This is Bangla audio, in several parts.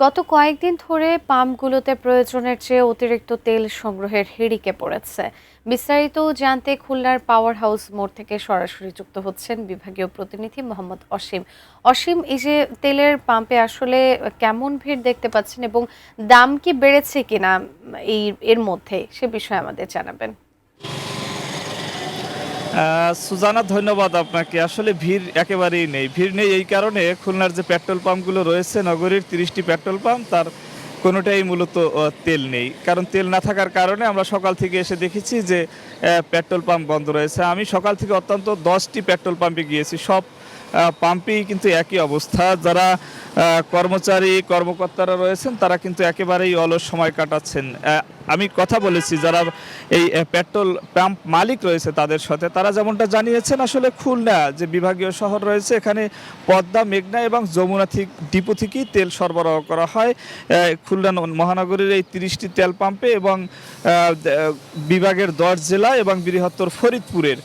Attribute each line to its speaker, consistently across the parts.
Speaker 1: গত কয়েকদিন ধরে পাম্পগুলোতে প্রয়োজনের চেয়ে অতিরিক্ত তেল সংগ্রহের হিড়িকে পড়েছে। বিস্তারিত জানতে খুলনার পাওয়ার হাউস মোড় থেকে সরাসরি যুক্ত হচ্ছেন বিভাগীয় প্রতিনিধি মোহাম্মদ অসীম। অসীম, এই যে তেলের পাম্পে আসলে কেমন ভিড় দেখতে পাচ্ছেন এবং দাম কি বেড়েছে কিনা এর মধ্যে, সে বিষয়ে আমাদের জানাবেন।
Speaker 2: সুজানা, ধন্যবাদ আপনাকে। আসলে ভিড় একেবারেই নেই। ভিড় নেই এই কারণে খুলনার যে পেট্রোল পাম্পগুলো রয়েছে, নগরীর ৩০টি পেট্রোল পাম্প, তার কোনোটাই মূলত তেল নেই। কারণ তেল না থাকার কারণে আমরা সকাল থেকে এসে দেখেছি যে পেট্রোল পাম্প বন্ধ রয়েছে। আমি সকাল থেকে অত্যন্ত ১০টি পেট্রোল পাম্পে গিয়েছি। সব পাম্পেই কিন্তু একই অবস্থা। যারা কর্মচারী কর্মকর্তারা রয়েছেন তারা কিন্তু একেবারেই অলস সময় কাটাচ্ছেন। আমি কথা বলেছি যারা এই পেট্রোল পাম্প মালিক রয়েছে তাদের সাথে, তারা যেমনটা জানিয়েছেন, আসলে খুলনা যে বিভাগীয় শহর রয়েছে এখানে পদ্মা, মেঘনা এবং যমুনা ডিপো থেকেই তেল সরবরাহ করা হয় খুলনা মহানগরীর এই ৩০টি তেল পাম্পে এবং বিভাগের ১০ জেলা এবং বৃহত্তর ফরিদপুরের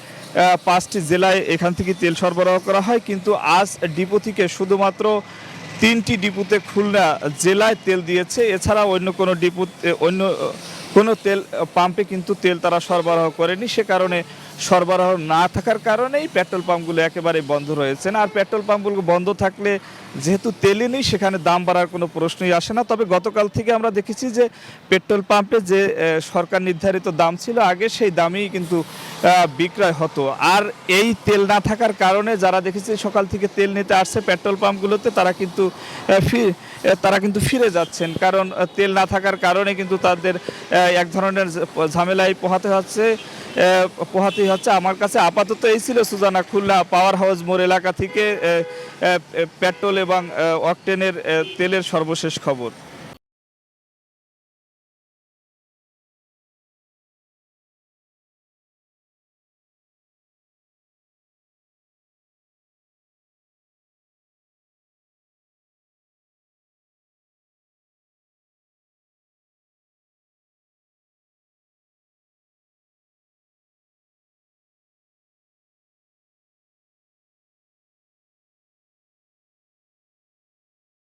Speaker 2: ৫টি জেলায় এখান থেকে তেল সরবরাহ করা হয়। কিন্তু আজ ডিপো থেকে শুধুমাত্র ৩টি ডিপোতে খুলনা জেলায় তেল দিয়েছে। এছাড়া অন্য কোনো ডিপোতে, অন্য কোনো তেল পাম্পে কিন্তু তেল তারা সরবরাহ করেনি। সে কারণে সরবরাহ না থাকার কারণেই পেট্রোল পাম্পগুলো একেবারে বন্ধ রয়েছে না। আর পেট্রোল পাম্পগুলো বন্ধ থাকলে যেহেতু তেলই নেই, সেখানে দাম বাড়ার কোনো প্রশ্নই আসে না। তবে গতকাল থেকে আমরা দেখেছি যে পেট্রোল পাম্পে যে সরকার নির্ধারিত দাম ছিল আগে, সেই দামেই কিন্তু বিক্রয় হতো। আর এই তেল না থাকার কারণে যারা দেখেছি সকাল থেকে তেল নিতে আসছে পেট্রোল পাম্পগুলোতে, তারা কিন্তু ফিরে যাচ্ছেন। কারণ তেল না থাকার কারণে কিন্তু তাদের এক ধরনের ঝামেলায় পোহাতেই হচ্ছে। আমার কাছে আপাতত এই ছিল সুজানা, খুলনা পাওয়ার হাউস মোড় এলাকা থেকে পেট্রোল এবং অকটেনের তেলের সর্বশেষ খবর।